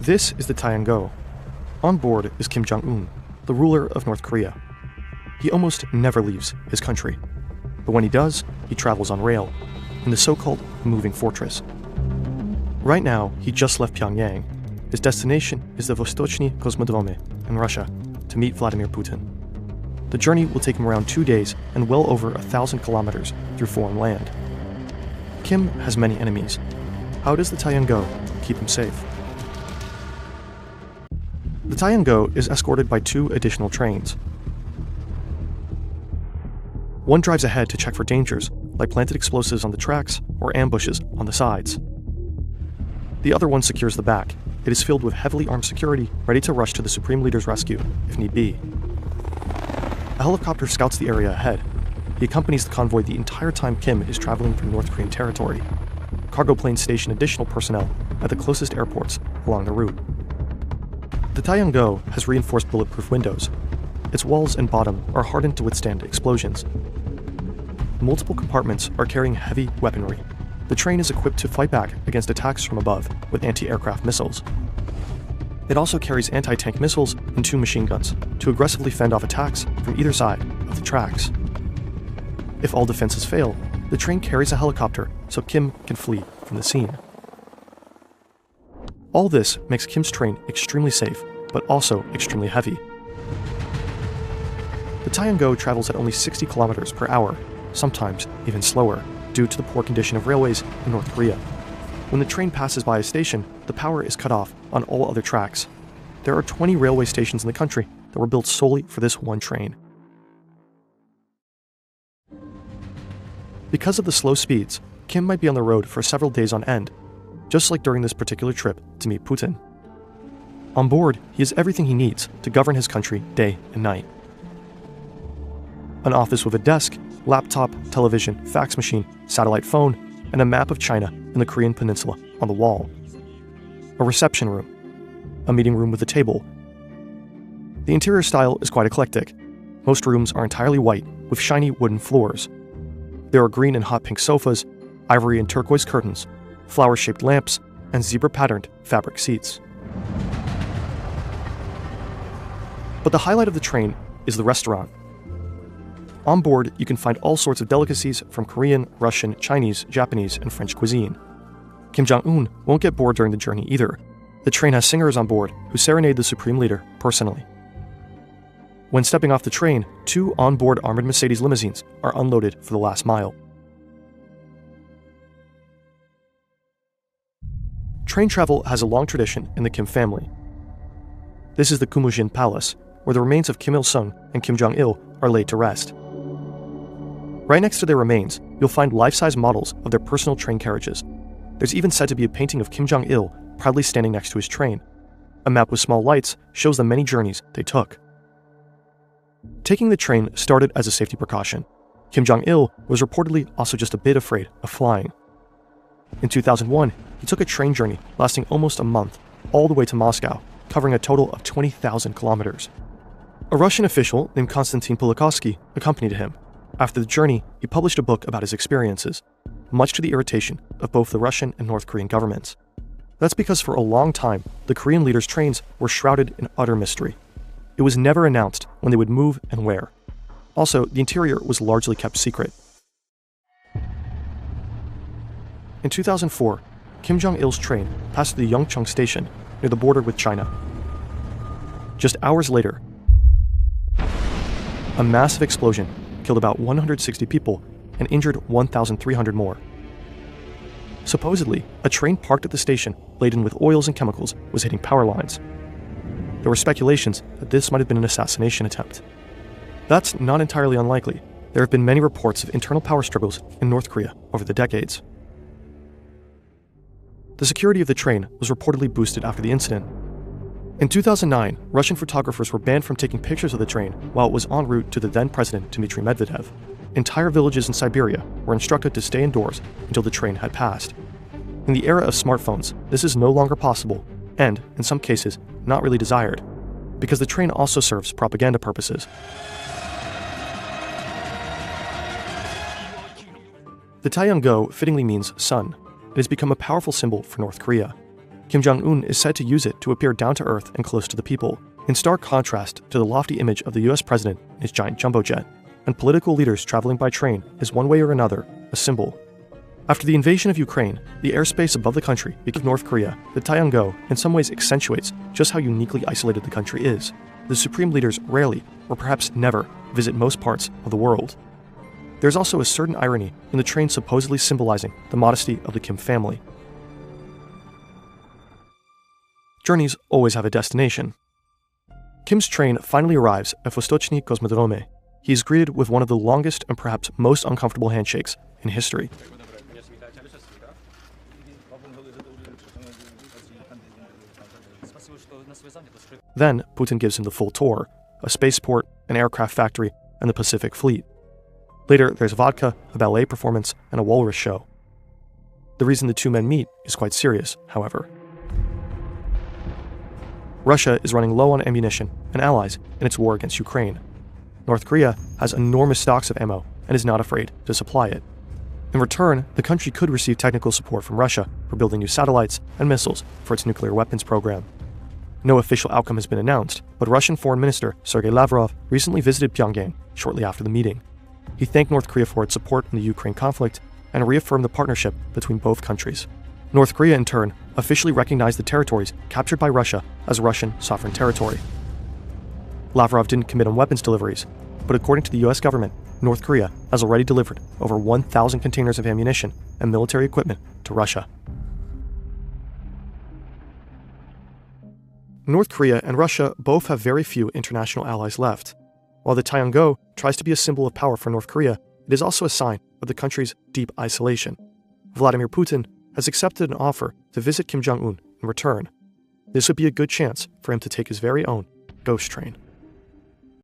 This is the Taiyang-go. On board is Kim Jong Un, the ruler of North Korea. He almost never leaves his country, but when he does, he travels on rail, in the so-called moving fortress. Right now, he just left Pyongyang. His destination is the Vostochny Kosmodrome in Russia to meet Vladimir Putin. The journey will take him around 2 days and well over 1,000 kilometers through foreign land. Kim has many enemies. How does the Taiyang-go keep him safe? The Taiyang-go is escorted by 2 additional trains. One drives ahead to check for dangers, like planted explosives on the tracks or ambushes on the sides. The other one secures the back. It is filled with heavily armed security, ready to rush to the Supreme Leader's rescue, if need be. A helicopter scouts the area ahead. He accompanies the convoy the entire time Kim is traveling through North Korean territory. Cargo planes station additional personnel at the closest airports along the route. The Taiyang-go has reinforced bulletproof windows. Its walls and bottom are hardened to withstand explosions. Multiple compartments are carrying heavy weaponry. The train is equipped to fight back against attacks from above with anti-aircraft missiles. It also carries anti-tank missiles and 2 machine guns to aggressively fend off attacks from either side of the tracks. If all defenses fail, the train carries a helicopter so Kim can flee from the scene. All this makes Kim's train extremely safe, but also extremely heavy. The Taiyang-go travels at only 60 kilometers per hour, sometimes even slower, due to the poor condition of railways in North Korea. When the train passes by a station, the power is cut off on all other tracks. There are 20 railway stations in the country that were built solely for this one train. Because of the slow speeds, Kim might be on the road for several days on end, just like during this particular trip to meet Putin. On board, he has everything he needs to govern his country day and night. An office with a desk, laptop, television, fax machine, satellite phone, and a map of China and the Korean peninsula on the wall. A reception room. A meeting room with a table. The interior style is quite eclectic. Most rooms are entirely white, with shiny wooden floors. There are green and hot pink sofas, ivory and turquoise curtains, flower-shaped lamps, and zebra-patterned fabric seats. But the highlight of the train is the restaurant. On board, you can find all sorts of delicacies from Korean, Russian, Chinese, Japanese, and French cuisine. Kim Jong Un won't get bored during the journey either. The train has singers on board who serenade the Supreme Leader personally. When stepping off the train, 2 on-board armored Mercedes limousines are unloaded for the last mile. Train travel has a long tradition in the Kim family. This is the Kumujin Palace, where the remains of Kim Il-sung and Kim Jong-il are laid to rest. Right next to their remains, you'll find life-size models of their personal train carriages. There's even said to be a painting of Kim Jong-il proudly standing next to his train. A map with small lights shows the many journeys they took. Taking the train started as a safety precaution. Kim Jong-il was reportedly also just a bit afraid of flying. In 2001, he took a train journey lasting almost a month, all the way to Moscow, covering a total of 20,000 kilometers. A Russian official named Konstantin Pulikovsky accompanied him. After the journey, he published a book about his experiences, much to the irritation of both the Russian and North Korean governments. That's because for a long time, the Korean leaders' trains were shrouded in utter mystery. It was never announced when they would move and where. Also, the interior was largely kept secret. In 2004, Kim Jong-il's train passed through the Yeongcheong station near the border with China. Just hours later, a massive explosion killed about 160 people and injured 1,300 more. Supposedly, a train parked at the station laden with oils and chemicals was hitting power lines. There were speculations that this might have been an assassination attempt. That's not entirely unlikely. There have been many reports of internal power struggles in North Korea over the decades. The security of the train was reportedly boosted after the incident. In 2009, Russian photographers were banned from taking pictures of the train while it was en route to the then-President Dmitry Medvedev. Entire villages in Siberia were instructed to stay indoors until the train had passed. In the era of smartphones, this is no longer possible and, in some cases, not really desired, because the train also serves propaganda purposes. The Taiyang-go fittingly means sun. It has become a powerful symbol for North Korea. Kim Jong Un is said to use it to appear down to earth and close to the people, in stark contrast to the lofty image of the US president in his giant jumbo jet, and political leaders traveling by train is one way or another a symbol. After the invasion of Ukraine, the airspace above the country became North Korea. The Taeyong-go in some ways accentuates just how uniquely isolated the country is. The supreme leaders rarely, or perhaps never, visit most parts of the world. There's also a certain irony in the train supposedly symbolizing the modesty of the Kim family. Journeys always have a destination. Kim's train finally arrives at Vostochny Kosmodrome. He is greeted with one of the longest and perhaps most uncomfortable handshakes in history. Then, Putin gives him the full tour, a spaceport, an aircraft factory, and the Pacific Fleet. Later, there's vodka, a ballet performance, and a walrus show. The reason the two men meet is quite serious, however. Russia is running low on ammunition and allies in its war against Ukraine. North Korea has enormous stocks of ammo and is not afraid to supply it. In return, the country could receive technical support from Russia for building new satellites and missiles for its nuclear weapons program. No official outcome has been announced, but Russian Foreign Minister Sergei Lavrov recently visited Pyongyang shortly after the meeting. He thanked North Korea for its support in the Ukraine conflict and reaffirmed the partnership between both countries. North Korea, in turn, officially recognized the territories captured by Russia as Russian sovereign territory. Lavrov didn't commit on weapons deliveries, but according to the US government, North Korea has already delivered over 1,000 containers of ammunition and military equipment to Russia. North Korea and Russia both have very few international allies left. While the Taeyong-go tries to be a symbol of power for North Korea, it is also a sign of the country's deep isolation. Vladimir Putin has accepted an offer to visit Kim Jong Un in return. This would be a good chance for him to take his very own ghost train.